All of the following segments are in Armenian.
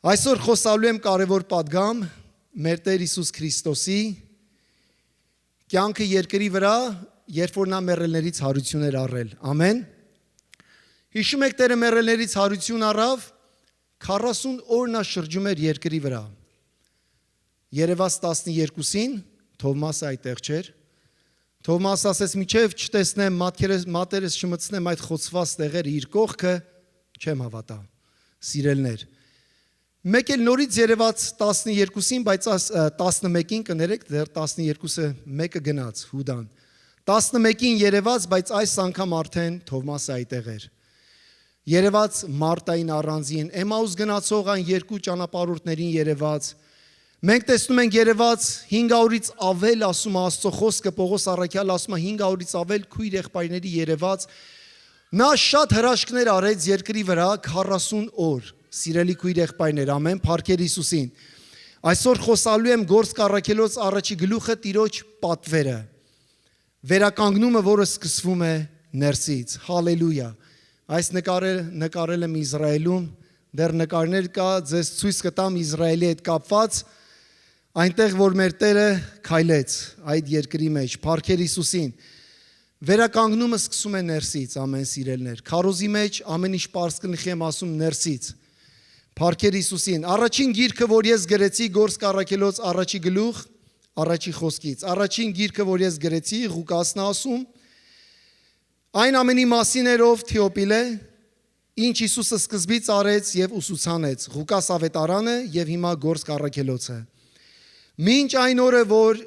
Այսօր խոսալու եմ կարևոր պատգամ մեր Տեր Հիսուս Քրիստոսի կյանքը երկրի վրա, երբ որ նա մեռելներից հարություն էր առել։ Ամեն։ Հիշում եք Տերը մեռելներից հարություն առավ, 40 օր նա շրջում էր երկրի վրա։ Երևաց 12-ին, Թովմասը այդտեղ չէր։ Թովմասը ասեց՝ «Միջև չտեսնեմ, մատերս չմտցնեմ այդ խոցված տեղերը իր կողքը, չեմ հավատա»։ Սիրելներ, մեկ էլ նորից երևաց 12-ին, բայց 11-ին կներեք, դեռ 12-ը մեկը գնաց, Հուդան։ 11-ին երևաց, բայց այս անգամ արդեն Թովմասը այդտեղ էր։ Երևաց Մարտային առանձին, Էմաուս գնացող այն երկու ճանապարհորդներին երևաց։ Մենք տեսնում ենք երևաց 500-ից ավել, ասում է Աստծո խոսքը, Պողոս առաքյալը ասում է 500-ից ավել քույր եղբայրների երևաց։ Նա շատ հրաշքներ արեց երկրի վրա 40 օր։ Սիրելի քույր եղբայրներ, ամեն, փառքեր Հիսուսին։ Այսօր խոսալու եմ Գործք առաքելոց առաջի գլուխը Տիրոջ պատվերը։ Վերականգնումը, որը սկսվում է ներսից։ Հալելույա։ Այս նկարել եմ Իսրայելում, դեռ նկարներ կա, ձեզ ցույց կտամ Իսրայելի հետ կապված, այնտեղ որ մեր Տերը քայլեց այդ երկրի մեջ, փառքեր Հիսուսին։ Վերականգնումը սկսում է ներսից, ամեն սիրելներ։ Քարոզի մեջ ամեն ինչ պարզ կլինի, եմ ասում ներսից։ Փառքեր Հիսուսին։ Առաջին գիրքը, որ ես գրեցի, Գործք առաքելոց առաջի գլուխ, առաջի խոսքից։ Առաջին գիրքը, որ ես գրեցի, Ղուկասն է ասում, այն ամենի մասին էր ով Թեոփիլե, ինչ Հիսուսը սկզբից արեց եւ ուսուցանեց, Ղուկաս ավետարանը եւ հիմա Գործք առաքելոցը։ Մինչ այն օրը, որ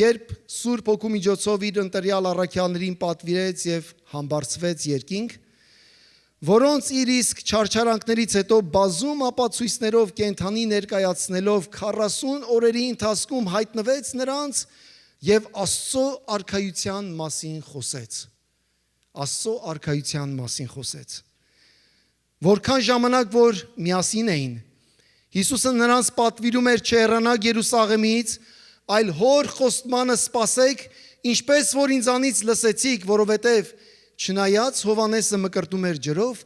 երբ Սուրբ Հոգու միջոցով իր ընտրյալ առաքյալներին պատվիրեց եւ համբարձվեց երկինք, որոնց իր իսկ չարչարանքներից հետո բազում ապացույցներով կենթանի ներկայացնելով 40 օրերի ընթացքում հայտնվեց նրանց եւ Աստծո արքայության մասին խոսեց։ Աստծո արքայության մասին խոսեց։ Որքան ժամանակ որ միասին էին, Հիսուսը նրանց պատվիրում էր չհեռանալ Երուսաղեմից, այլ հոր խոստմանը սպասեք, ինչպես որ ինձանից լսեցիք, որովհետև չնայած Հովհաննեսը մկրտում էր ջրով,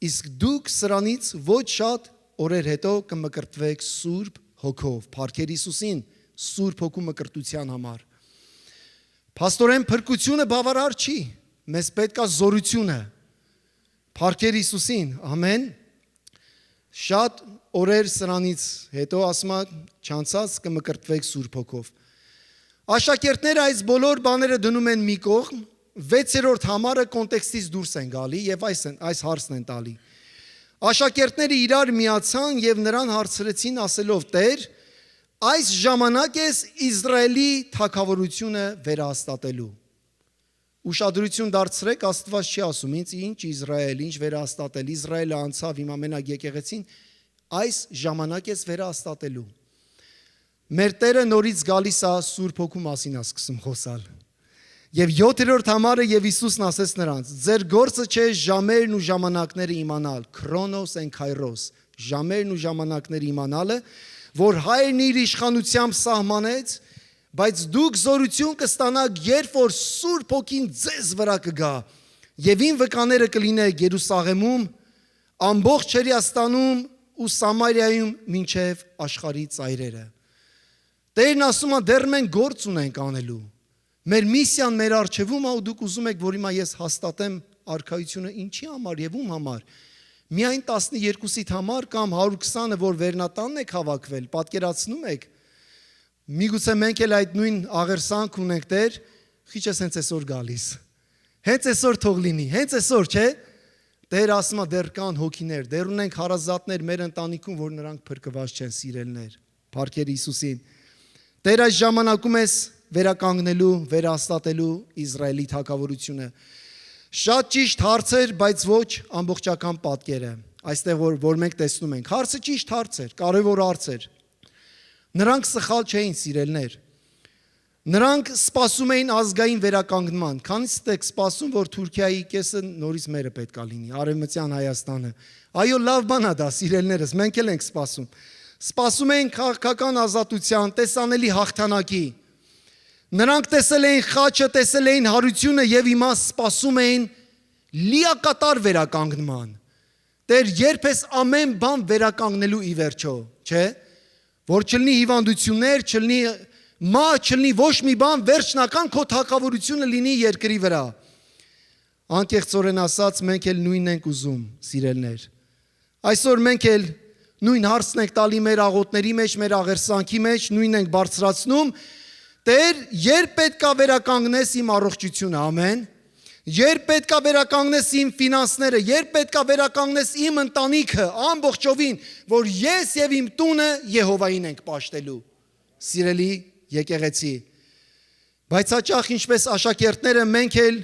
իսկ դուք սրանից ոչ շատ օրեր հետո կմկրտվեք Սուրբ Հոգով, փառքեր Հիսուսին, Սուրբ Հոգու մկրտության համար։ Փաստորեն փրկությունը բավարար չի, մեզ պետք է զորությունը, փառքեր Հիսուսին, ամեն։ Շատ օրեր սրանից հետո ասում է չանցած կմկրտվեք Սուրբ Հոգով։ Աշակերտները այս բոլոր բաները դնում են մի կողմ, 6-րդ համարը կոնտեքստից դուրս են գալի եւ այս հարցն են տալի։ Աշակերտները իրար միացան եւ նրան հարցրեցին ասելով. «Տեր, այս ժամանակ է Իսրայելի թագավորությունը վերահաստատելու»։ Ուշադրություն դարձրեք, Աստված չի ասում ինձ ինչ Իսրայել, ինչ վերահաստատել, Իսրայելը անցավ իմ ամենագ եկեղեցին, այս ժամանակ է վերահաստատելու։ Մեր Տերը նորից գալիս է Սուրբ Հոգու մասին է սկսում խոսալ։ Եվ 7-րդ համարը եւ Հիսուսն ասեց նրանց. «Ձեր գործը չէ ժամերն ու ժամանակները իմանալ, քրոնոս են քայրոս, ժամերն ու ժամանակները իմանալը, որ Հայրն իր իշխանությամբ սահմանեց, բայց դուք զորություն կստանաք, երբ որ Սուրբ Հոգին ձեզ վրա կգա, եւ իմ վկաները կլինեք Երուսաղեմում, ամբողջ Հրեաստանում ու Սամարիայում մինչև աշխարհի ծայրերը»։ Տերն ասում է, դեռ մենք գործ ունենք անելու։ Մեր միսիան մեր առջևում է ու դուք ուզում եք, որ հիմա ես հաստատեմ արքայությունը ինչի համար եւ ում համար։ Միայն 12-ից համար կամ 120-ը, որ վերնատանն եք հավաքվել, պատկերացնում եք։ Միգուցե մենք էլ այդ նույն աղերսանք ունենք, Տեր, քիչ ես հենց այսօր գալիս։ Հենց այսօր թող լինի, հենց այսօր, չէ՞։ Տեր ասում է, դեռ կան հոգիներ, դեռ ունենք հարազատներ մեր ընտանիքում, որ նրանք փրկված չեն, սիրելներ։ Փառքեր Հիսուսին։ Տեր այս ժամանակում ես վերականգնելու, վերահաստատելու Իսրայելի թագավորությունը։ Շատ ճիշտ հարցեր, բայց ոչ ամբողջական պատկերը։ Այստեղ որ մենք տեսնում ենք, հարցը ճիշտ հարց էր, կարևոր հարց էր։ Նրանք սխալ չէին, սիրելներ։ Նրանք սպասում էին ազգային վերականգնման։ Քանից եք սպասում, որ Թուրքիայի կեսը նորից մերը պետք է լինի, Արևմտյան Հայաստանը։ Այո, լավ բան է դա, սիրելներս, մենք էլ ենք սպասում։ Սպասում էին քաղաքական ազատության, տեսանելի հաղթանակի։ Նրանք տեսել էին խաչը, տեսել էին հարությունը եւ հիմա սպասում էին լիակատար վերականգնման։ Տեր երբես ամեն բան վերականգնելու ի վերջո, չէ՞։ Որ չլինի հիվանդություններ, չլինի չլինի ոչ մի բան, վերջնական քո թակավորությունը լինի երկրի վրա։ Անկեղծորեն ասած, մենք էլ նույնն ենք ուզում, սիրելներ։ Այսօր մենք էլ նույն հարցն ենք տալի մեր աղոթների մեջ, մեր աղերսանքի մեջ, նույնն ենք բարձրացնում։ Տեր, երբ պետք է վերականգնես իմ առողջությունը, ամեն։ Երբ պետք է վերականգնես իմ ֆինանսները, երբ պետք է վերականգնես իմ ընտանիքը, ամբողջովին, որ ես եւ իմ տունը Եհովային ենք պաշտելու։ Սիրելի եկեղեցի, բայց հաճախ ինչպես աշակերտները մենք էլ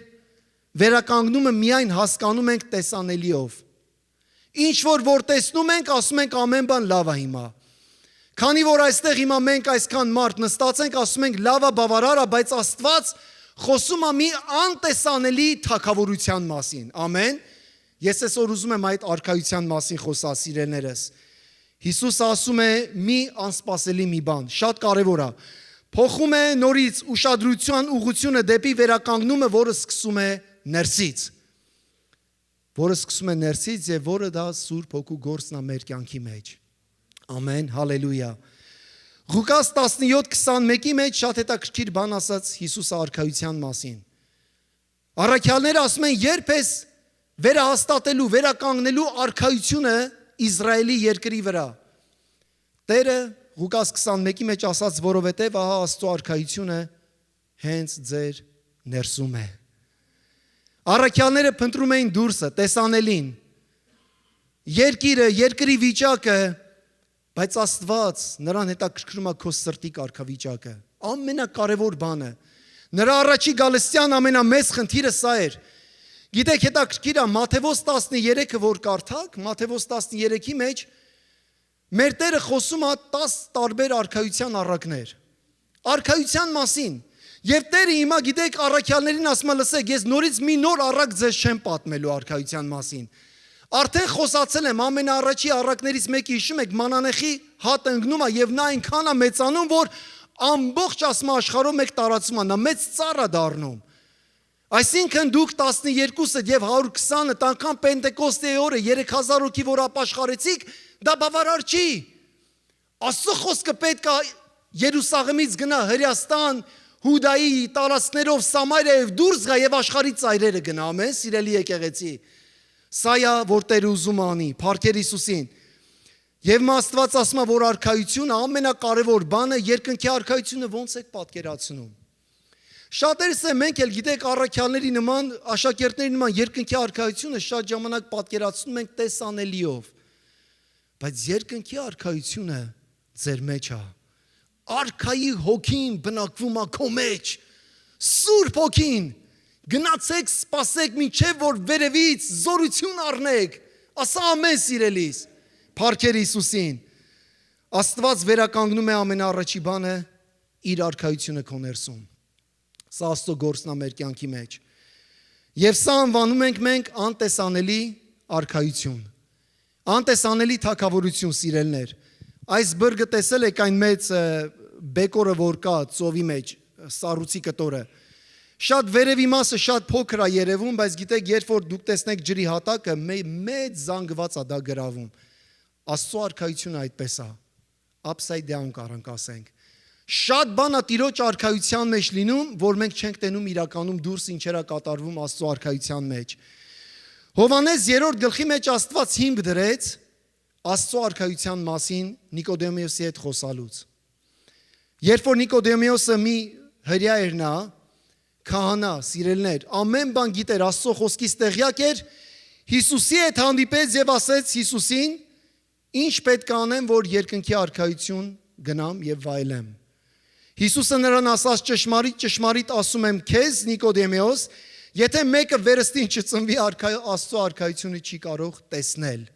վերականգնումը միայն հասկանում ենք տեսանելիով։ Ինչ որ տեսնում ենք, ասում ենք ամեն բան լավ է հիմա։ Քանի որ այստեղ հիմա մենք այսքան մարդ նստած ենք, ասում ենք լավ է, բավարար է, բայց Աստված խոսում է մի անտեսանելի թագավորության մասին։ Ամեն։ Ես այսօր ուզում եմ այդ արքայության մասին խոսալ, սիրելիներս։ Հիսուսը ասում է մի անսպասելի մի բան, շատ կարևոր է։ Փոխում է նորից ուշադրության ուղղությունը դեպի վերականգնումը, որը սկսում է ներսից։ Եվ որը դա Սուրբ Հոգու գործն է մեր կյանքի մեջ։ Ամեն, հալելույա։ Ղուկաս 17:21-ի մեջ շատ հետաքրքիր բան ասաց Հիսուսը արքայության մասին։ Առաքյալները ասում են, երբ ես վերահաստատելու, վերականգնելու արքայությունը Իսրայելի երկրի վրա։ Տերը Ղուկաս 21-ի մեջ ասաց, որովհետև ահա Աստծո արքայությունը հենց ձեր ներսում է։ Առաքյալները փնտրում էին դուրսը, տեսանելին, երկիրը, երկրի վիճակը, բայց Աստված նրան հետաքրքրում է քո սրտի կարգավիճակը։ Ամենակարևոր բանը։ Նրա առաջի գալստյան ամենամեծ խնդիրը սա էր։ Գիտեք, հետաքրքիր է, Մատթեոս 13-ը որ կարդաք, Մատթեոս 13-ի մեջ մեր Տերը խոսում է 10 տարբեր արքայության առակներ։ Արքայության մասին։ Եվ Տերը հիմա գիտեք առաքյալներին ասում է, լսեք, ես նորից մի նոր առակ ձեզ չեմ պատմելու արքայության մասին։ Արդեն խոսացել եմ, ամենաառաջի առակներից մեկը հիշում եք, մանանեխի հատ ընկնում է եւ նա այնքան է մեծանում, որ ամբողջ ասում աշխարհով մեկ տարածում է, նա մեծ ծառ է դառնում։ Այսինքն դուք 12-ը եւ 120-ը անգամ Պենտեկոստեի օրը 3000 հոգի որ ապաշխարեցիք, դա բավարար չի։ Աստծո խոսքը պետք է Երուսաղեմից գնա Հրեաստան, Հուդայի տարածքներով Սամարիայով դուրս գա եւ աշխարհի ծայրերը գնա, ամեն, սիրելի եկեղեցի։ Սա է, որ Տերը ուզում անի, փառքեր Հիսուսին։ Եվ Աստված ասում է, որ արքայությունը ամենակարևոր բանը, երկնքի արքայությունը ոնց եք պատկերացնում։ Շատերս է մենք էլ գիտեք առաքյալների նման, աշակերտների նման երկնքի արքայությունը շատ ժամանակ պատկերացնում ենք տեսանելիով։ Բայց երկնքի արքայությունը ձեր մեջ է։ Արքայի հոգին բնակվում է քո մեջ։ Սուրբ հոգին։ Գնացեք, սպասեք մինչև որ վերևից զորություն առնեք։ Ասա ամեն սիրելիս։ Փառքեր Հիսուսին։ Աստված վերականգնում է ամենաառաջի բանը իր արքայությունը քո ներսում։ Սա Աստծո գործն է մեր կյանքի մեջ։ Եվ սա անվանում ենք մենք անտեսանելի արքայություն։ Անտեսանելի թագավորություն, սիրելներ։ Այս բրգը տեսել եք այն մեծ բեկորը, որ կա ծովի մեջ, սառույցի կտորը։ Շատ վերևի մասը շատ փոքր է երևում, բայց գիտեք, երբ որ դուք տեսնեք ջրի հատակը, մեծ զանգված է դա գրավում։ Աստծո արքայությունը այդպես է։ Upside down կարանք ասենք։ Շատ բան է Տիրոջ արքայության մեջ լինում, որ մենք չենք տենում իրականում դուրս ինչեր է կատարվում Աստծո արքայության մեջ։ Հովհաննես 3-րդ գլխի մեջ Աստված հիմք դրեց Աստծո արքայության մասին Նիկոդեմոսի հետ խոսալուց։ Երբ որ Նիկոդեմոսը մի հրյա էր նա, քահանա, սիրելներ, ամեն բան գիտեր, Աստծո խոսքից տեղյակ էր, Հիսուսի հետ հանդիպեց եւ ասեց Հիսուսին, ինչ պետք է անեմ, որ երկնքի արքայություն գնամ եւ վայելեմ։ Հիսուսը նրան ասաց, ճշմարիտ ասում եմ քեզ, Նիկոդեմոս, եթե մեկը վերստին չծնվի Աստծո արքայությունը չի կարող տեսնել։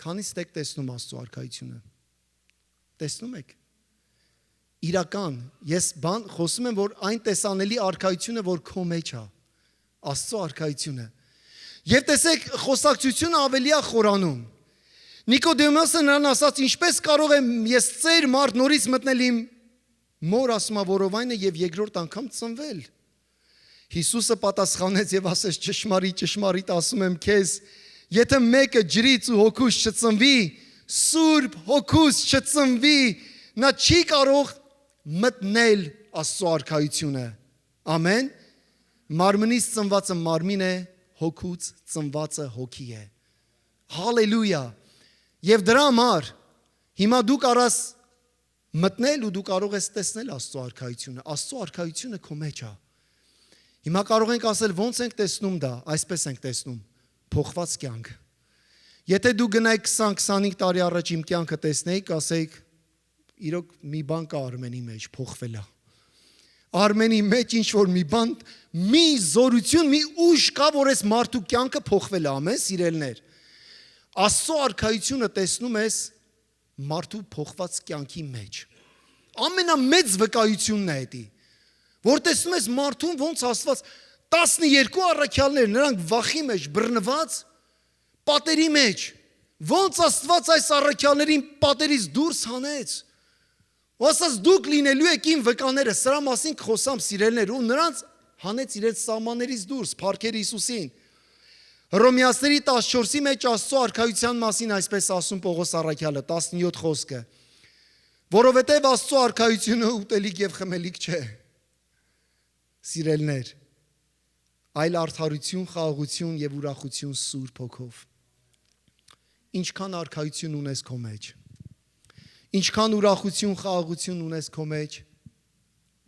Քանից եք տեսնում Աստծո արքայությունը։ Տեսնում եք։ Իրական, ես բան խոսում եմ, որ այն տեսանելի արքայությունը, որ քո մեջ է, Աստծո արքայությունը։ Եվ տեսեք, խոսակցությունը ավելի է խորանում։ Նիկոդեմոսը նրան ասաց, ինչպես կարող եմ ես ծեր մարդ նորից մտնել իմ մոր ասում է որովայնը եւ երկրորդ անգամ ծնվել։ Հիսուսը պատասխանեց եւ ասեց, ճշմարիտ ասում եմ քեզ, Եթե մեկը ջրից ու հոգուց չծնվի, Սուրբ հոգուց չծնվի, նա չի կարող մտնել Աստծո արքայությունը։ Ամեն։ Մարմնից ծնվածը մարմին է, հոգուց ծնվածը հոգի է։ Հալելույա։ Եվ դրա համար հիմա դու կարաս մտնել ու դու կարող ես տեսնել Աստծո արքայությունը։ Աստծո արքայությունը քո մեջ է։ Հիմա կարող ենք ասել ո՞նց ենք տեսնում դա, այսպես ենք տեսնում, փոխված կյանք։ Եթե դու գնայք 20-25 տարի առաջ իմ կյանքը տեսնեիք, ասեիք իրոք մի բան կա Արմենի մեջ, փոխվել է։ Արմենի մեջ ինչ որ մի բան, մի զորություն, մի ուժ կա, որ այս մարդու կյանքը փոխվել է, ամեն սիրելներ։ Աստծո արքայությունը տեսնում ես մարդու փոխված կյանքի մեջ։ Ամենամեծ վկայությունն է դա, որ տեսնում ես մարդուն ոնց Աստված 12 առաքյալներ, նրանք վախի մեջ բռնված, պատերի մեջ, ոնց Աստված այս առաքյալներին պատերից դուրս հանեց։ Ու ասաց դուք լինելու եք իմ վկաները, սրա մասին կխոսամ սիրելներ, ու նրանց հանեց իրենց սահմաններից դուրս, փառքեր Հիսուսին։ Հռոմեացիների 14-ի մեջ Աստծո արքայության մասին այսպես ասում Պողոս առաքյալը 17 խոսքը, որովհետև Աստծո արքայությունը ուտելիք եւ խմելիք չէ, սիրելներ, այլ արդարություն, խաղաղություն եւ ուրախություն Սուրբ Հոգով։ Ինչքան արքայություն ունես քո մեջ, ինչքան ուրախություն, խաղաղություն ունես քո մեջ,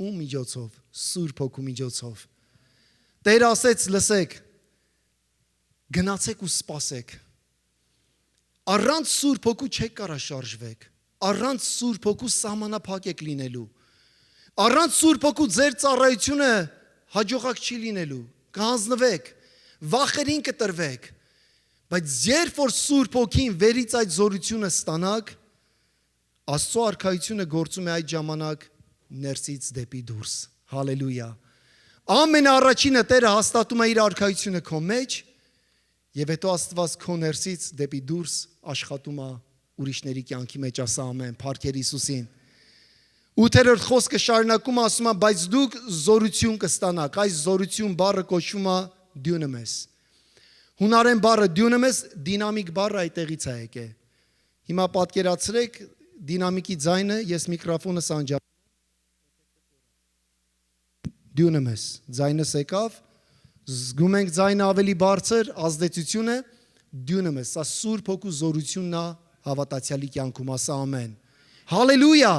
ու միջոցով, Սուրբ Հոգու միջոցով։ Տեր ասեց, լսեք, գնացեք ու սպասեք։ Առանց Սուրբ Հոգու չեք կարա շարժվեք, առանց Սուրբ Հոգու սահմանափակ եք լինելու, առանց Սուրբ Հոգու ձեր ծառայությունը հաջողակ չի լինելու, կհանձնվեք, վախերին կտրվեք, բայց երբ որ Սուրբ Հոգին վերից այդ զորությունը ստանաք, Աստծո արքայությունը գործում է այդ ժամանակ ներսից դեպի դուրս։ Հալելույա։ Ամենաառաջինը Տերը հաստատում է իր արքայությունը քո մեջ, եւ հետո Աստված քո ներսից դեպի դուրս աշխատում է ուրիշների կյանքի մեջ, ասա ամեն, փառքեր Հիսուսին։ 8-րդ խոսքը շարունակում ասում է, բայց դուք զորություն կստանաք։ Այս զորություն բառը կոչվում է դյունամես։ Հունարեն բառը դյունամես դինամիկ բառը այդտեղից է եկել։ Հիմա պատկերացրեք դինամիկի ձայնը, ես միկրոֆոնը սանջա։ Դյունամես, ձայնը եկավ, զգում ենք ձայնը ավելի բարձր, ազդեցությունը դյունամես, սա Սուրբ Հոգու զորությունն է հավատացյալի կյանքում, ասա ամեն։ Հալելույա։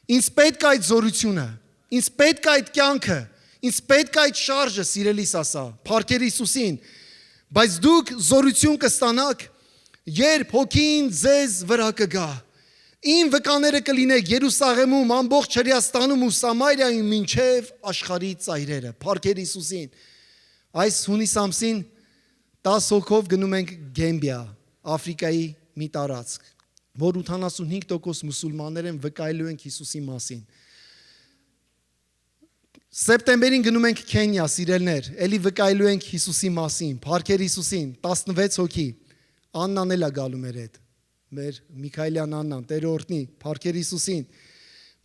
Ինձ պետք է այդ զորությունը, ինձ պետք է այդ կյանքը, ինձ պետք է այդ շարժը, սիրելիս ասա, փառքեր Հիսուսին, բայց դուք զորություն կստանաք, երբ Հոգին ձեզ վրա կգա, իմ վկաները կլինեք Երուսաղեմում, ամբողջ Հրեաստանում ու Սամարիայում մինչև աշխարհի ծայրերը, փառքեր Հիսուսին։ Այս հունիս ամսին 10 հոգով գնում ենք Գեմբիա, Աֆրիկայի մի տարածք, որ 85% մուսուլմաններ են, վկայելու ենք Հիսուսի մասին։ Սեպտեմբերին գնում ենք Քենիա, սիրելներ, էլի վկայելու ենք Հիսուսի մասին, փառքեր Հիսուսին, 16 հոգի, Աննան էլ է գալու մեր հետ, մեր Միքայելյան Աննան, Տերը օրհնի, փառքեր Հիսուսին,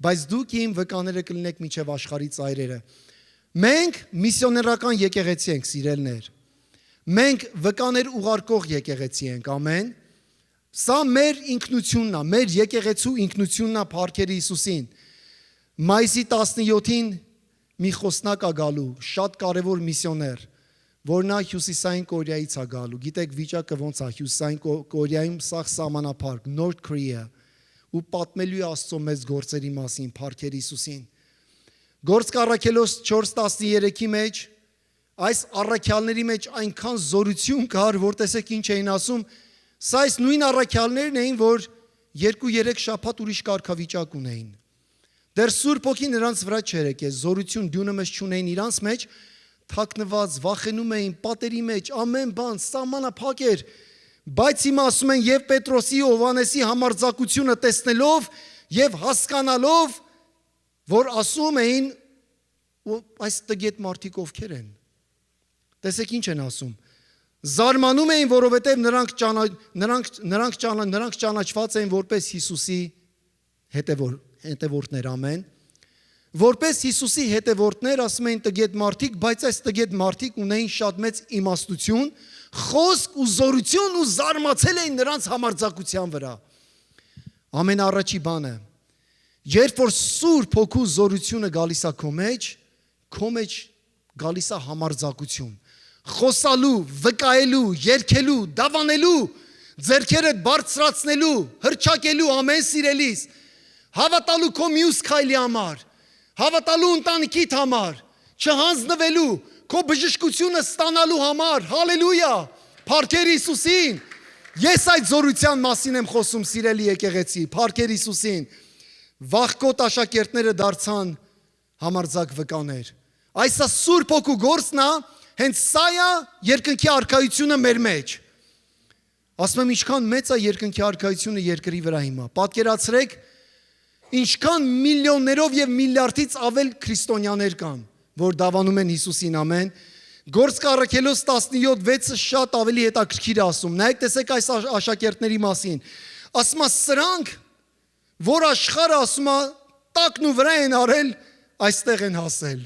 բայց դուք իմ վկաները կլինեք մինչև աշխարհի ծայրերը։ Մենք միսիոներական եկեղեցի ենք, սիրելներ, մենք վկաներ ուղարկող եկեղեցի ենք, ամեն։ Սա մեր ինքնությունն է, մեր եկեղեցու ինքնությունն է, փառքեր Հիսուսին։ Մայիսի 17-ին մի խոսնակ է գալու, շատ կարևոր միսիոներ, որ նա Հյուսիսային Կորեայից է գալու։ Գիտեք վիճակը ոնց է Հյուսիսային Կորեայում, սա սահմանափակ, North Korea, ու պատմելու է Աստծո մեծ գործերի մասին, փառքեր Հիսուսին։ Գործք առաքելոց 4:13-ի մեջ այս առաքյալների մեջ այնքան զորություն կար, որ տեսեք ինչ էին ասում, սա այս նույն առաքյալներն էին, որ 2-3 շաբաթ ուրիշ կարգավիճակ ունեին։ Դեռ Սուրբ Հոգին նրանց վրա չէր եկել, զորություն դյունամես չունեին իրանց մեջ, թաքնված, վախենում էին, պատերի մեջ, ամեն բան, սահմանափակ էր, բայց հիմա ասում են եւ Պետրոսի, Հովհաննեսի համարձակությունը տեսնելով եւ հասկանալով, որ ասում էին, այս տգետ մարդիկ ովքեր են։ Տեսեք ինչ են ասում։ Զարմանում էին, որովհետև նրանք ճանաչված էին որպես Հիսուսի հետևորդներ, ամեն։ Որպես Հիսուսի հետևորդներ ասում էին տգետ մարդիկ, բայց այս տգետ մարդիկ ունեին շատ մեծ իմաստություն, խոսք ու զորություն ու զարմացել էին նրանց համարձակության վրա։ Ամենառաջի բանը, երբ որ Սուրբ Հոգու զորությունը գալիս է քո մեջ գալիս է համարձակություն, խոսալու, վկայելու, երգելու, դավանելու, ձեռքերդ բարձրացնելու, հռչակելու ամեն սիրելիս, հավատալու քո մյուս քայլի համար, հավատալու ընտանիքիդ համար, չհանձնվելու, քո բժշկությունը ստանալու համար, հալելույա, փառքեր Հիսուսին։ Ես այդ զորության մասին եմ խոսում, սիրելի եկեղեցի, փառքեր Հիսուսին։ Վաղկոտ աշակերտները դարձան համարձակ վկաներ։ Այսա Սուրբ Հոգու գործն է, հենց սա է երկնքի արքայությունը մեր մեջ։ Ասում եմ, ինչքան մեծ է երկնքի արքայությունը երկրի վրա հիմա։ Պատկերացրեք, ինչքան միլիոններով եւ միլիարդից ավել քրիստոնյաներ կան, որ դավանում են Հիսուսին, ամեն։ Գործք առաքելոց 17:6-ը շատ ավելի հետաքրքիր է ասում։ Նայեք, տեսեք այս աշակերտների մասին։ Ասում է, սրանք, որ աշխարհը ասում է, տակն ու վրա են արել, այստեղ են հասել։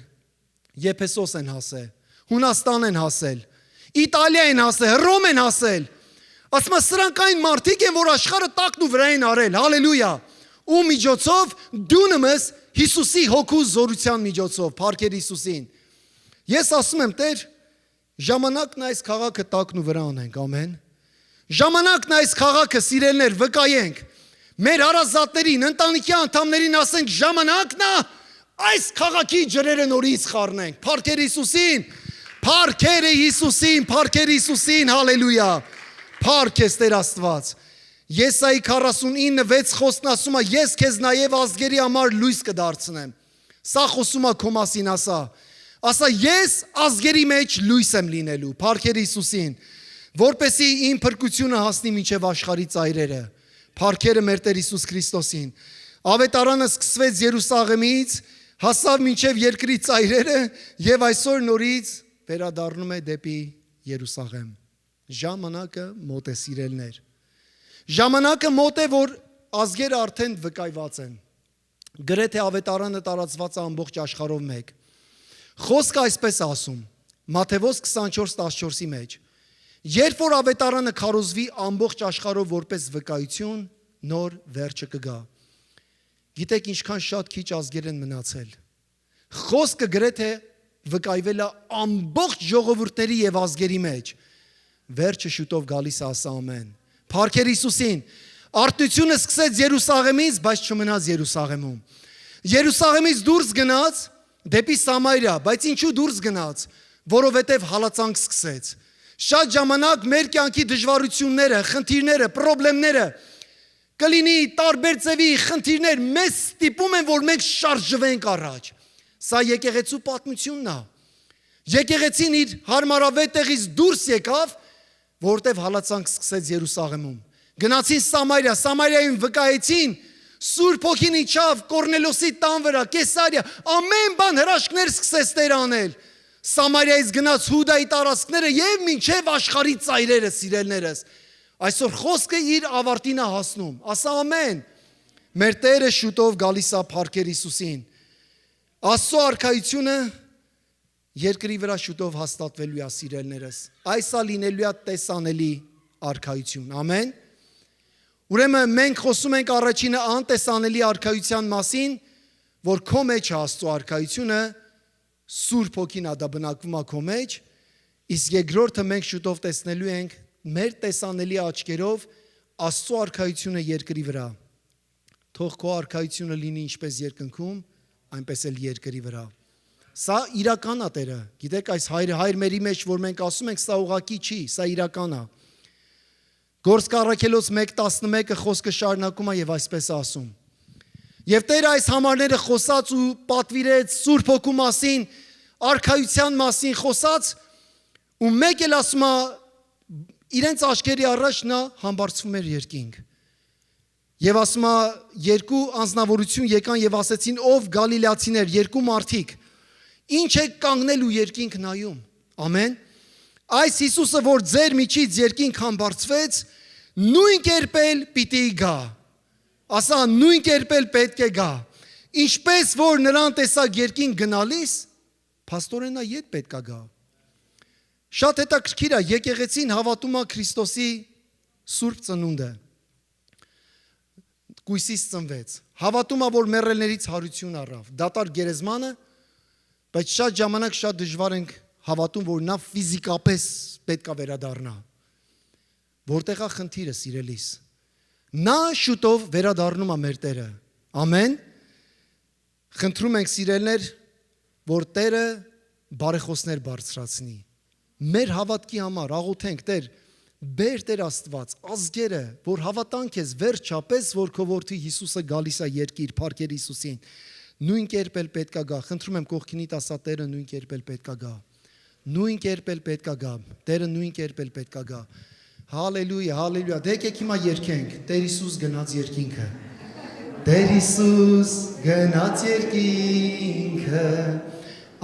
Եփեսոս են հասել, Հունաստան են հասել, Իտալիա են հասել, Հռոմ են հասել։ Ասում է, սրանք այն մարդիկ են, որ աշխարհը տակն ու վրա են արել, հալելույա։ Ու միջոցով դունումս Հիսուսի հոգու զորության միջոցով, փառքեր Հիսուսին։ Ես ասում եմ, Տեր, ժամանակն այս քաղաքը տակն ու վրա անենք, ամեն։ Ժամանակն այս քաղաքը սիրելներ վկայենք։ Մեր հարազատներին, ընտանիքի անդամներին ասենք, ժամանակն է այս քաղաքի ջրերը նորից խառնենք, փառքեր Հիսուսին, փառքեր Հիսուսին, փառքեր Հիսուսին, հալելույա։ Փառք ես Տեր Աստված։ Եսայի 49:6 խոսքն ասում է, ես քեզ նաև ազգերի համար լույս կդարձնեմ։ Սա խոսում է քո մասին, ասա ես ազգերի մեջ լույս եմ լինելու, փառքեր Հիսուսին, որպեսզի իմ փրկությունը հասնի մինչև աշխարհի ծայրերը։ Փառքերը մեր Տեր Հիսուս Քրիստոսին։ Ավետարանը սկսվեց Երուսաղեմից, հասավ մինչև երկրի ծայրերը եւ այսօր նորից վերադառնում է դեպի Երուսաղեմ։ Ժամանակը մոտ է, սիրելներ։ Ժամանակը մոտ է, որ ազգերը արդեն վկայված են։ Գրեթե ավետարանը տարածված է ամբողջ աշխարհով մեկ։ Խոսքը այսպես ասում, Մատթեոս 24:14-ի մեջ. երբ որ ավետարանը քարոզվի ամբողջ աշխարհով որպես վկայություն, նոր վերջը կգա։ Գիտեք ինչքան շատ քիչ ազգեր են մնացել։ Խոսքը գրեթե վկայվել է ամբողջ ժողովուրդների եւ ազգերի մեջ։ Վերջը շուտով գալիս է, ասա ամեն։ Փառքեր Հիսուսին։ Արտությունը սկսեց Երուսաղեմից, բայց չմնաց Երուսաղեմում։ Երուսաղեմից դուրս գնաց դեպի Սամարիա, բայց ինչու դուրս գնաց, որովհետև հալածանք սկսեց։ Շատ ժամանակ մեր կյանքի դժվարությունները, խնդիրները, խնդիրները կլինի տարբեր ձևի խնդիրներ, մեզ ստիպում են, որ մենք շարժվենք առաջ։ Սա եկեղեցու պատմությունն է։ Եկեղեցին իր հարմարավետ տեղից դուրս եկավ, որտև հալածանք սկսեց Երուսաղեմում։ Գնացին Սամարիա, Սամարիայում վկայեցին, Սուրբ Հոգին իջավ Կորնելոսի տան վրա, Կեսարիա, ամեն բան հրաշքներ սկսեց Տեր անել։ Սամարիայից գնաց Հուդայի տարածքները եւ մինչեւ աշխարհի ծայրերը, սիրելներս։ Այսօր խոսքը իր ավարտին է հասնում։ Ասա ամեն։ Մեր Տերը շուտով գալիս է, փառքեր Հիսուսին։ Աստծո արքայությունը երկրի վրա շուտով հաստատվելու է, սիրելներս։ Այս է լինելու է տեսանելի արքայություն։ Ամեն։ Ուրեմն մենք խոսում ենք առաջինը անտեսանելի արքայության մասին, որ քո մեջ է Աստծո արքայությունը, Սուրբ Հոգին է դա բնակվում է քո մեջ, իսկ երկրորդը մենք շուտով տեսնելու ենք մեր տեսանելի աչքերով Աստծո արքայությունը երկրի վրա։ Թող քո արքայությունը լինի ինչպես երկնքում, այնպես էլ երկրի վրա։ Սա իրական է Տերը։ Գիտեք, այս հայրմերի մեջ, որ մենք ասում ենք, սա ուղղակի չի, սա իրական է։ Գործք առաքելոց 1:11-ը խոսքը շարունակում է եւ այսպես ասում. Եվ Տերը այս համարները խոսած ու պատվիրեց Սուրբ Հոգու մասին, արքայության մասին խոսած, ու մեկ էլ ասում է իրենց աչքերի առաջ նա համբարձվում էր երկինք։ Եվ ասում է երկու անձնավորություն եկան եւ ասեցին, ով գալիլեացիներ, երկու մարդիկ, ինչ եք կանգնել ու երկինք նայում։ Ամեն։ Այս Հիսուսը, որ ձեր միջից երկինք համբարձվեց, նույն կերպ էլ պիտի գա։ Ասա նույն կերպ էլ պետք է գա։ Ինչպես որ նրան տեսակ երկին գնալիս, փաստորենա ետ պետքա գա։ Շատ հետաքրքիր է, եկեղեցին հավատում է Քրիստոսի սուրբ ծնունդը։ Կույսից ծնվեց։ Հավատում է, որ մեռելներից հարություն առավ։ Դատար գերեզմանը, բայց շատ ժամանակ շատ դժվար ենք հավատում, որ նա ֆիզիկապես պետքա վերադառնա։ Որտեղ է խնդիրը, սիրելիս։ Նա շուտով վերադառնում է մեր Տերը։ Ամեն։ Խնդրում ենք, սիրելներ, որ Տերը բարեխոսներ բարձրացնի։ Մեր հավատքի համար աղոթենք, Տեր, բեր Տեր Աստված, ազգերը, որ հավատան քեզ վերջապես, որ քո որդի Հիսուսը գալիս է երկիր, փառքեր Հիսուսին։ Նույն կերպ էլ պետքա գա։ Խնդրում եմ կողքինիդ ասա, Տերը նույն կերպ էլ պետքա գա։ Նույն կերպ էլ պետքա գա։ Տերը նույն կերպ էլ պետքա գա։ Հալելույա, հալելույա։ Դե եկեք հիմա երգենք։ Տեր Հիսուս գնաց երկինքը։ Տեր Հիսուս գնաց երկինքը,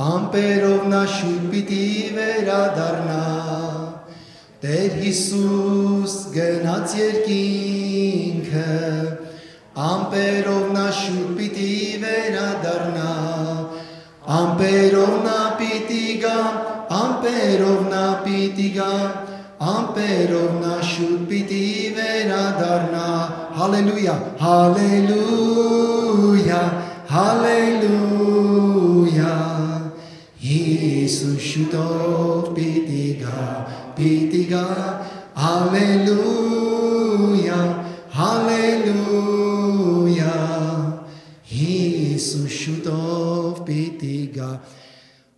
ամպերով նա շուտ պիտի վերադառնա։ Տեր Հիսուս գնաց երկինքը, ամպերով նա շուտ պիտի վերադառնա։ Ամպերով նա պիտի գա, ամպերով նա պիտի գա, ամպերով նա շուտ պիտի վերադառնա։ Հալելույա, հալելույա, հալելույա։ Հիսուս շուտով պիտի գա, հալելույա, հալելույա։ Հիսուս շուտով պիտի գա։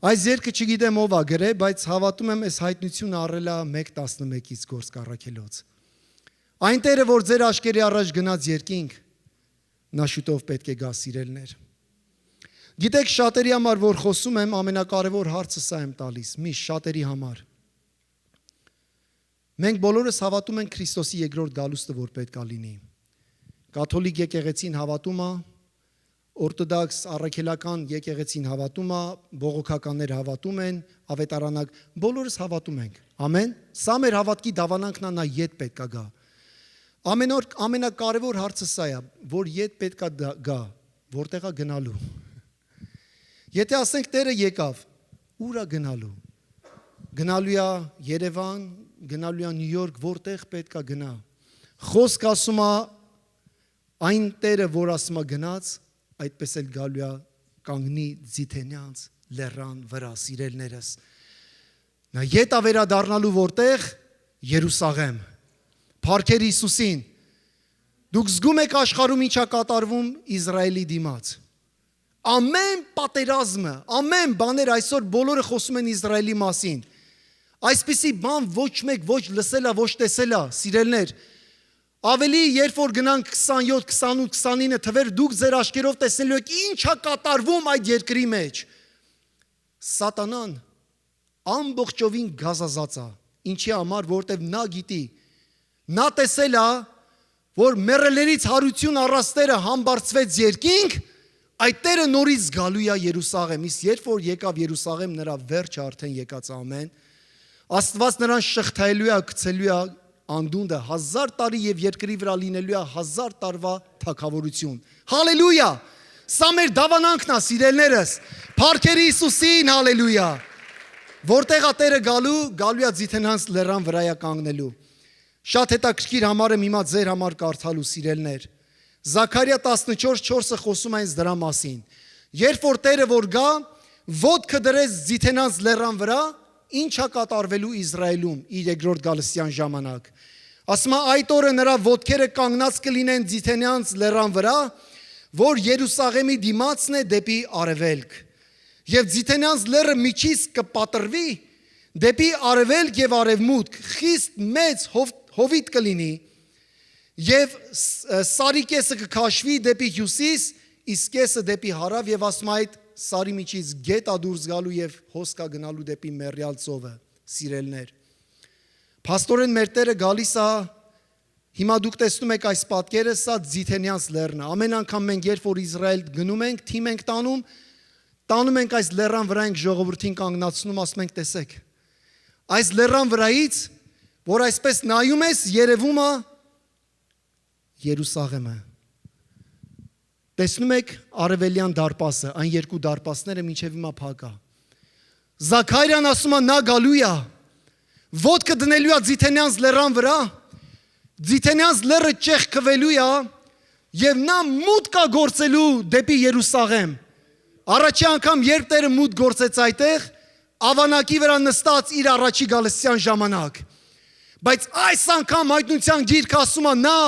Այս երգը չգիտեմ ով է գրել, բայց հավատում եմ այս հայտնությունը առել է 1:11-ից Գործք առաքելոց։ Այն Տերը, որ ձեր աշկերի առաջ գնաց երկինք, նա շուտով պետք է գա, սիրելներ։ Գիտեք, շատերի համար, որ խոսում եմ, ամենակարևոր հարցը սա եմ տալիս, միշտ շատերի համար։ Մենք բոլորս հավատում ենք Քրիստոսի երկրորդ գալուստը, որ պետք է լինի։ Կաթոլիկ եկեղեցին հավատում է, օրթոդոքս առաքելական եկեղեցին հավատում է, բողոքականներ հավատում են, ավետարանակ, բոլորս հավատում ենք։ Ամեն։ Սա մեր հավատքի դավանանքն է, նա ետ պետք է գա։ Ամենակարևոր հարցը սա է, որ ետ պետք է գա, որտեղ է գնալու։ Եթե ասենք Տերը եկավ, ուր է գնալու։ Գնալու է Երևան, գնալու է Նյու Յորք, որտեղ պետք է գնա։ Խոսք ասում է այն Տերը, որ ասում է գնաց, այդպես էլ գալու է կանգնի Ձիթենյանց լեռան վրա, սիրելներս։ Նա ետ է վերադառնալու որտեղ, Երուսաղեմ։ Փառքեր Հիսուսին։ Դուք զգում եք աշխարհում ինչ է կատարվում Իսրայելի դիմաց։ Ամեն պատերազմը, ամեն բաներ այսօր բոլորը խոսում են Իսրայելի մասին։ Այսպիսի բան ոչ մեկ ոչ լսել է, ոչ տեսել է, սիրելներ։ Ավելի երբ որ գնանք 27, 28, 29 թվեր, դուք ձեր աչքերով տեսնելու եք ինչ է կատարվում այդ երկրի մեջ։ Սատանան ամբողջովին գազազած է։ Ինչի համար, որտև նա գիտի։ Նա տեսել է, որ մեռելներից հարություն առած Տերը համբարձվեց երկինք, այդ Տերը նորից գալու է Երուսաղեմ։ Իսկ երբ որ եկավ Երուսաղեմ, նրա վերջը արդեն եկած ամեն։ Աստված նրան շղթայելու է, գցելու է անդունդը 1000 տարի եւ երկրի վրա լինելու է 1000 տարվա թագավորություն։ Հալելույա։ Սա մեր դավանանքն է, սիրելներս։ Փառքեր Հիսուսին, հալելույա։ Որտեղ է Տերը գալու է Ձիթենյանց լեռան վրա է կանգնելու։ Շատ հետաքրքիր համար եմ հիմա ձեր համար կարդալու, սիրելներ։ Զաքարիա 14:4-ը խոսում է դրա մասին։ Երբ որ Տերը որ գա, ոտքը դրեց Ձիթենյանց լեռան վրա, ինչ է կատարվելու Իսրայելում իր երկրորդ գալստյան ժամանակ։ Ասում է այդ օրը նրա ոտքերը կանգնած կլինեն Ձիթենյանց լեռան վրա, որ Երուսաղեմի դիմացն է դեպի արևելք։ Եվ Ձիթենյանց լեռը միջից կպատրվի դեպի արևելք եւ արևմուտք, խիստ մեծ հովիտ կլինի, եւ սարի կեսը կքաշվի դեպի հյուսիս, իսկ կեսը դեպի հարավ, եւ ասում այդ սարի միջից գետ է դուրս գալու եւ հոսք է գնալու դեպի մեռյալ ծովը, սիրելներ։ Փաստորեն մեր Տերը գալիս է, հիմա դուք տեսնում եք այս պատկերը, սա Ձիթենյանց լեռն է։ Ամեն անգամ մենք երբ որ Իսրայել գնում ենք, թիմ ենք տանում ենք այս լեռան վրա ենք ժողովրդին կանգնացնում, ասում ենք տեսեք։ Այս լեռան վրայից, որ այսպես նայում ես, երևում է Երուսաղեմը։ Տեսնում եք արևելյան դարպասը, այն երկու դարպասները մինչև հիմա փակ է։ Զաքարիան ասում է նա գալու է, ոտքը դնելու է Ձիթենյանց լեռան վրա, Ձիթենյանց լեռը ճեղքվելու է եւ նա մուտք է գործելու դեպի Երուսաղեմ։ Առաջի անգամ երբ Տերը մուտք գործեց այդտեղ, ավանակի վրա նստած իր առաջի գալստյան ժամանակ։ Բայց այս անգամ հայտնության գիրքը ասում է նա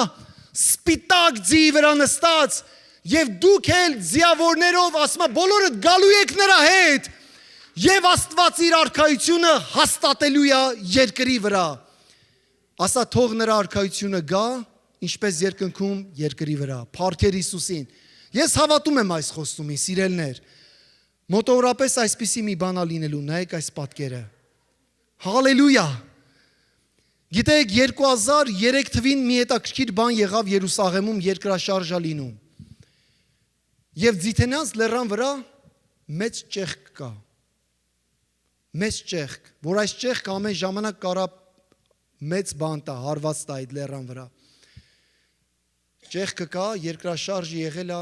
սպիտակ ձիի վրա նստած եւ դուք էլ ձիավորներով ասում է բոլորդ գալու եք նրա հետ եւ Աստված իր արքայությունը հաստատելու է երկրի վրա։ Ասա թող նրա արքայությունը գա, ինչպես երկնքում երկրի վրա, փառքեր Հիսուսին։ Ես հավատում եմ այս խոստումին, սիրելներ։ Մոտավորապես այսպիսի մի բան լինելու, նայեք այս պատկերը։ Հալելույա։ Գիտեք 2003 թվին մի հետաքրքիր բան եղավ Երուսաղեմում երկրաշարժ լինում։ Եվ Ձիթենյանց լեռան վրա մեծ ճեղք կա։ Մեծ ճեղք, որ այս ճեղքը ամեն ժամանակ կարա մեծ բան տա, հարված տա այդ լեռան վրա։ Ճեղքը կա, երկրաշարժը եղել է,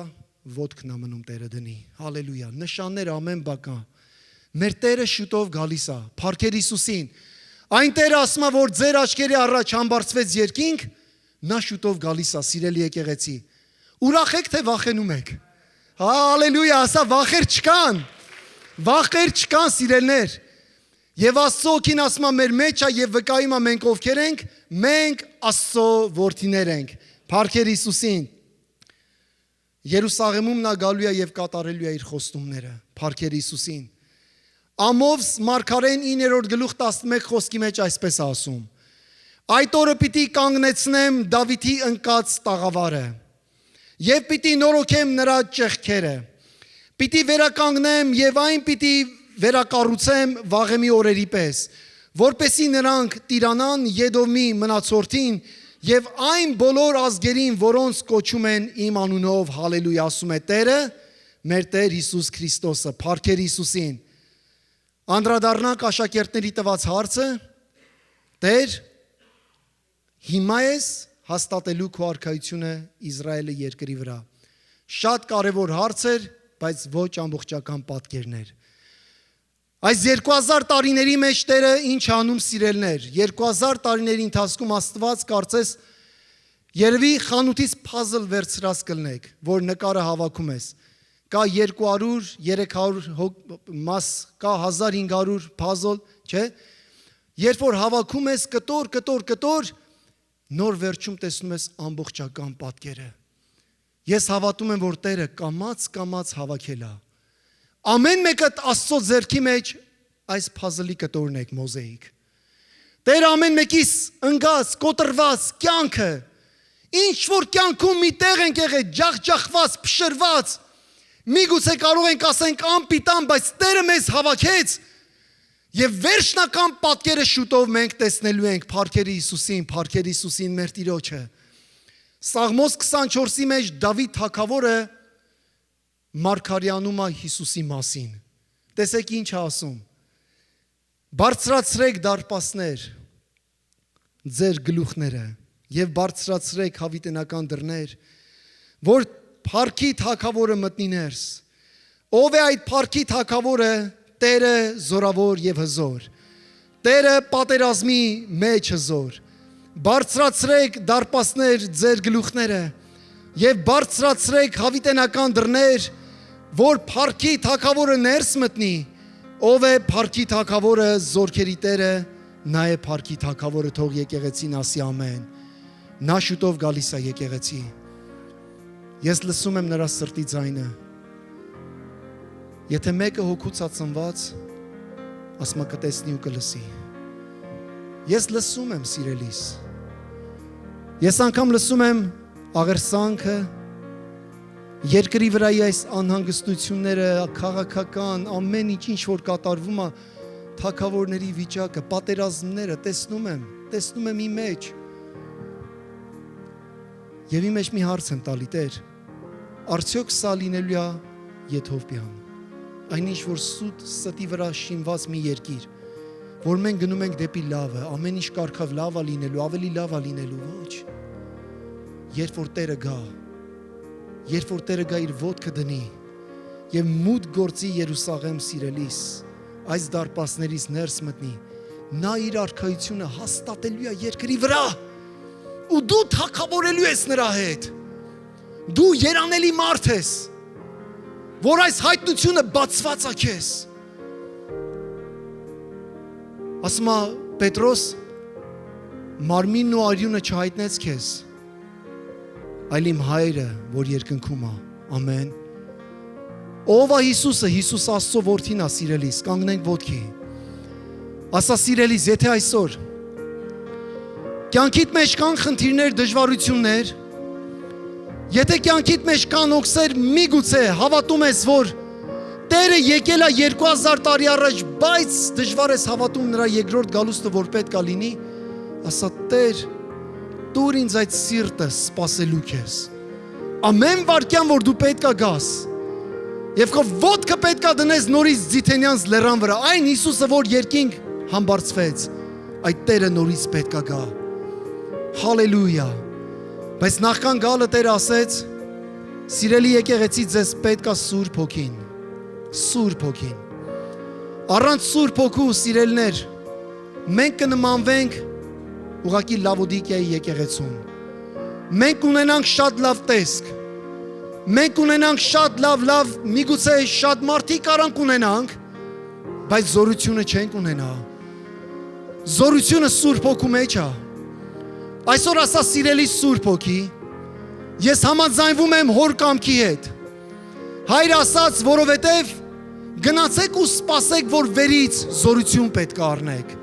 ոտքն է մնում Տերը դնի։ Հալելույա, նշաններ ամեն բան։ Մեր Տերը շուտով գալիս է, փառքեր Հիսուսին։ Այն Տերը ասում է, որ ձեր աչքերի առաջ համբարձվեց երկինք, նա շուտով գալիս է, սիրելի եկեղեցի։ Ուրախ եք թե վախենում եք։ Հալելույա, ասա վախեր չկան։ Վախեր չկան, սիրելներ։ Եվ Աստծո օգին ասում է մեր մեջ է եւ վկայում է մենք ովքեր ենք, մենք Աստծո որդիներ ենք։ Փառքեր Հիսուսին։ Երուսաղեմում նա գալու է եւ կատարելու է իր խոստումները։ Փառքեր Հիսուսին։ Ամովս Մարգարեն 9-րդ գլուխ 11 խոսքի մեջ այսպես ասում. Այդ օրը պիտի կանգնեցնեմ Դավիթի ընկած տաղավարը եւ պիտի նորոգեմ նրա ճեղքերը։ Պիտի վերականգնեմ եւ այն պիտի վերակառուցեմ վաղեմի օրերի պես, որպեսի նրանք տիրանան Եդոմի մնացորդին եւ այն բոլոր ազգերին, որոնց կոչում են իմ անունով, հալելույա, ասում է Տերը, մեր Տեր Հիսուս Քրիստոսը, փառքեր Հիսուսին։ Անդրադառնանք աշակերտների տված հարցը, Տեր, հիմա ես հաստատելու քո արքայությունը Իսրայելի երկրի վրա։ Շատ կարևոր հարց էր, բայց ոչ ամբողջական պատկերներ։ Այս 2000 տարիների մեջ Տերը ինչ անում սիրելներ, 2000 տարիների ընթացքում Աստված կարծես երևի խանութից փազլ վերցրած կլնեք, որ նկարը հավաքում ես։ Կա 200-300 մաս, կա 1500 փազլ, չէ։ Երբ որ հավաքում ես կտոր, նոր վերջում տեսնում ես ամբողջական պատկերը։ Ես հավատում եմ, որ Տերը կամաց հավաքել է։ Ամեն մեկը Աստծո ձեռքի մեջ այս փազլի կտորն եք մոզեիք։ Տերը ամեն մեկիս ընկած, կոտրված կյանքը, ինչ որ կյանքում մի տեղ ենք եղել, ջախջախված, փշրված, միգուցե կարող ենք ասենք անպիտան, բայց Տերը մեզ հավաքեց եւ վերջնական պատկերը շուտով մենք տեսնելու ենք փառքերի Հիսուսին մեր Տիրոջը։ Սաղմոս 24-ի մեջ Դավիթ թագավորը Մարգարյանում է Հիսուսի մասին։ Տեսեք ինչ է ասում. Բարձրացրեք դարպասներ ձեր գլուխները եւ բարձրացրեք հավիտենական դռներ, որ փառքի թագավորը մտնի ներս։ Ով է այդ փառքի թագավորը? Տերը զորավոր եւ հզոր։ Տերը պատերազմի մեջ հզոր։ Բարձրացրեք դարպասներ ձեր գլուխները եւ բարձրացրեք հավիտենական դռներ, որ փառքի թագավորը ներս մտնի։ Ով է փառքի թագավորը? Զորքերի Տերը, նա է փառքի թագավորը, թող եկեղեցին ասի ամեն։ Նա շուտով գալիս է եկեղեցի։ Ես լսում եմ նրա սրտի ձայնը։ Եթե մեկը հոգուց ծնված, ասում է կտեսնի ու կլսի։ Ես լսում եմ սիրելիս։ Ես անգամ լսում եմ աղերսանքը, երկրի վրայի այս անհանգստությունները, քաղաքական, ամեն ինչ որ կատարվում է, թագավորների վիճակը, պատերազմները տեսնում եմ իմ մեջ։ Եվ իմ մեջ մի հարց եմ տալի, Տեր, արդյոք սա լինելու է Եթովպիան, այն ինչ որ սուտ ստի վրա շինված մի երկիր, որ մենք գնում ենք դեպի լավը, ամեն ինչ կարգավ լավ է լինելու, ավելի լավ է լինելու, ոչ։ Երբ որ Տերը գա, երբ որ Տերը գա իր ոտքը դնի եւ մուտ գործի Երուսաղեմ սիրելիս, այս դարպասներից ներս մտնի, նա իր արքայությունը հաստատելու է երկրի վրա, ու դու թագավորելու ես նրա հետ, դու երանելի մարդ ես, որ այս հայտնությունը բացված է քեզ։ Ասում է Պետրոս, մարմինն ու արյունը չհայտնեց քեզ, այլ իմ հայրը, որ երկնքում է, ամեն։ Ով է Հիսուսը, Հիսուս Աստծո որդին է սիրելիս, կանգնենք ոտքի, ասա սիրելիս, եթե այսօր, կյանքիդ մեջ կան խնդիրներ, դժվարություններ, եթե կյանքիդ մեջ կան օքսեր, միգուցե հավատում ես, որ Տերը եկել է 2000 տարի առաջ, բայց դժվար ես հավատում նրա երկրորդ գալուստը, որ պետք է լինի, ասա Տեր, տուր ինձ այդ սիրտը սպասելու քեզ։ Ամեն վարքյան, որ դու պետք է գաս, եւ քո ոտքը պետք է դնես նորից Ձիթենյանց լեռան վրա, այն Հիսուսը, որ երկինք համբարձվեց, այդ Տերը նորից պետք է գա։ Հալելույա։ Բայց նախքան գալը Տերը ասեց, սիրելի եկեղեցի, ձեզ պետք է Սուրբ Հոգին։ Սուրբ Հոգին։ Առանց Սուրբ Հոգու, սիրելիներ, մենք կնմանվենք ուղղակի Լավոդիկիայի եկեղեցուն։ Մենք ունենանք շատ լավ տեսք։ Մենք ունենանք շատ լավ, միգուցե շատ մարդիկ արանք ունենանք, բայց զորությունը չենք ունենա։ Զորությունը Սուրբ Հոգու մեջ է։ Այսօր ասա սիրելի Սուրբ Հոգի, ես համաձայնվում եմ հոր կամքի հետ։ Հայր ասաց, որովհետև գնացեք ու սպասեք, որ վերից զորություն պետք է առնեք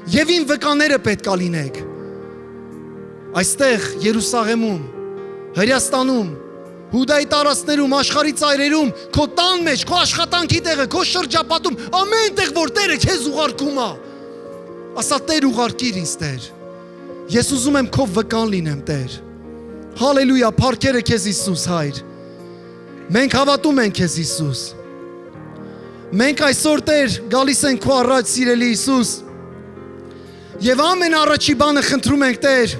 եւ իմ վկաները պետք է լինեք։ Այստեղ Երուսաղեմում, Հրեաստանում, Հուդայի տարածքներում, աշխարհի ծայրերում, քո տան մեջ, քո աշխատանքի տեղը, քո շրջապատում, ամեն տեղ, որ Տերը քեզ ուղարկում է, ասա Տեր ուղարկիր ինձ Տեր։ Ես ուզում եմ քո վկան լինեմ Տեր։ Հալելույա, փառքերը քեզ Հիսուս Հայր։ Մենք հավատում ենք քեզ Հիսուս։ Մենք այսօր Տեր գալիս ենք քո առաջ սիրելի Հիսուս։ Եվ ամեն առաջի բանը խնդրում ենք Տեր,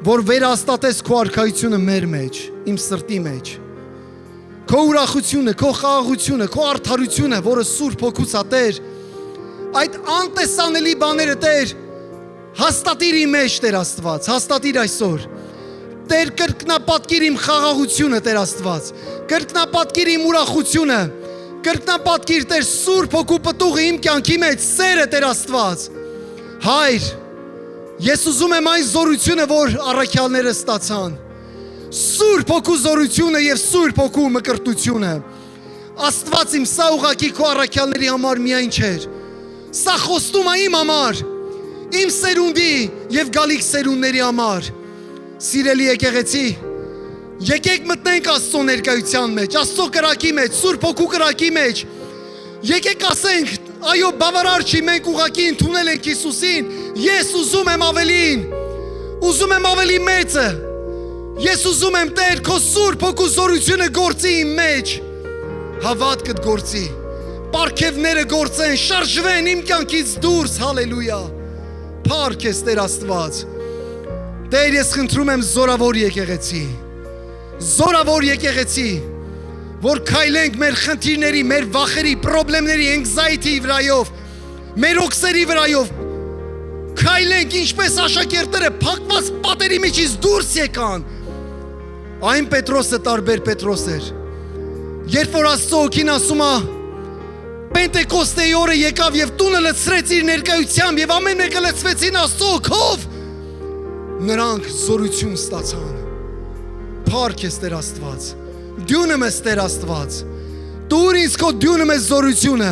որ վերահաստատես քո արքայությունը մեր մեջ, իմ սրտի մեջ։ Քո ուրախությունը, քո խաղաղությունը, քո արդարությունը, որը Սուրբ Հոգուց է Տեր, այդ անտեսանելի բաները Տեր, հաստատիր իմ մեջ Տեր Աստված, հաստատիր այսօր։ Տեր կրկնապատկիր իմ խաղաղությունը Տեր Աստված, կրկնապատկիր իմ ուրախությունը, կրկնապատկիր Տեր Սուրբ Հոգու պտուղը իմ կյանքի մեջ, սերը Տեր Աստված։ Հայր, ես ուզում եմ այն զորությունը, որ առաքյալները ստացան, Սուրբ Հոգու զորությունը եւ Սուրբ Հոգու մկրտությունը։ Աստված իմ, սա ուղղակի քո առաքյալների համար միայն չէր։ Սա խոստում է իմ համար, իմ սերունդի եւ գալիք սերունդների համար։ Սիրելի եկեղեցի, եկեք մտնենք Աստծո ներկայության մեջ, Աստծո կրակի մեջ, Սուրբ Հոգու կրակի մեջ։ Եկեք ասենք, այո, բավարար չի, մենք ուղղակի ընդունել ենք Հիսուսին, ես ուզում եմ ավելին, ուզում եմ ավելի մեծը, ես ուզում եմ Տեր քո Սուրբ Հոգու զորությունը գործի իմ մեջ, հավատքդ գործի, պարգևները գործեն, շարժվեն իմ կյանքից դուրս, հալելույա, փառք ես Տեր Աստված։ Տեր, ես խնդրում եմ զորավոր եկեղեցի, որ քայլենք մեր խնդիրների, մեր վախերի, պրոբլեմների, anxiety վրայով, մեր օքսերի վրայով, քայլենք ինչպես աշակերտները փակված պատերի միջից դուրս եկան։ Այն Պետրոսը տարբեր Պետրոս էր, երբ որ Աստծո Հոգին ասում է, Պենտեկոստեի օրը եկավ եւ տունը լցրեց իր ներկայությամբ եւ ամեն մեկը լցվեցին Աստծո հոգով, նրանք զորություն ստացան։ Փառք ես Տեր Աստված, դյունը մեզ Տեր Աստված, տուր ինձ քո դյունը մեզ զորությունը,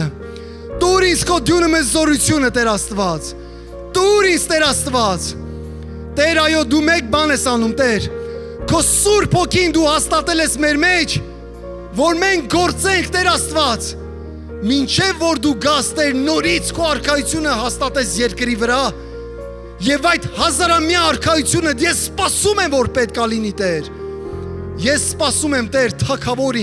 տուր ինձ քո դյունը մեզ զորությունը Տեր Աստված, տուր ինձ Տեր Աստված։ Տեր, այո, դու մեկ բան ես անում Տեր, քո Սուրբ Հոգին դու հաստատել ես մեր մեջ, որ մենք գործենք Տեր Աստված, մինչև որ դու գաս Տեր նորից քո արքայությունը հաստատես երկրի վրա, եւ այդ հազարամյա արքայությունը ես սպասում եմ, որ պետք է լինի Տեր։ Ես սպասում եմ Տեր, թագավոր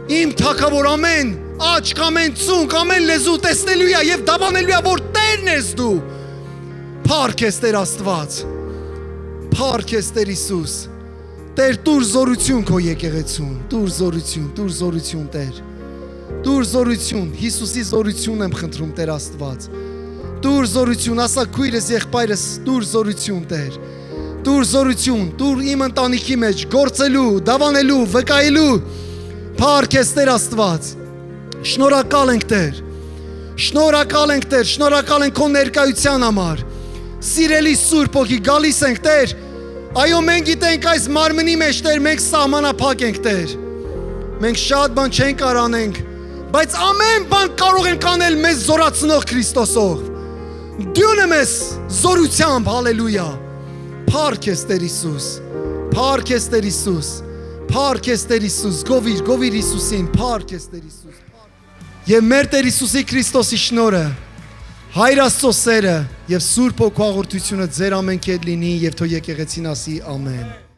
իմ թագավոր, ամեն աչք, ամեն ծունկ, ամեն լեզու տեսնելու է եւ դավանելու է, որ Տերն ես դու։ Փառք ես Տեր Աստված, փառք ես Տեր Հիսուս։ Տեր, դուր զորություն քո եկեղեցուն, դուր զորություն Տեր։ Դուր զորություն, Հիսուսի զորություն եմ խնդրում Տեր Աստված։ Դուր զորություն, ասա քույրս, եղբայրս, դուր զորություն Տեր։ Դուր զորություն, դուր իմ ընտանիքի մեջ գործելու, դավանելու, վկայելու։ Փառք ես Տեր Աստված։ Շնորհակալ ենք Տեր։ Շնորհակալ ենք Տեր, շնորհակալ ենք քո ներկայության համար։ Սիրելի Սուրբ Հոգի, գալիս ենք Տեր։ Այո, մենք գիտենք այս մարմնի մեջ Տեր, մենք սահմանափակ ենք Տեր։ Մենք շատ բան չենք կարող անենք, բայց ամեն բան կարող ենք անել մեզ զորացնող Քրիստոսով։ Դյունը մեզ զորությամբ, հալելույա։ Փառք ես Տեր Հիսուս։ Փառք ես Տեր Հիսուս։ Փառք ես Տեր Հիսուս։ Գովիր Հիսուսին, փառք ես Տեր Հիսուս։ Եվ մեր Տեր Հիսուսի Քրիստոսի շնորհը, Հայր Աստծո սերը եւ Սուրբ Հոգու հաղորդությունը ձեր ամենքի հետ լինի եւ թող եկեղեցին ասի ամեն։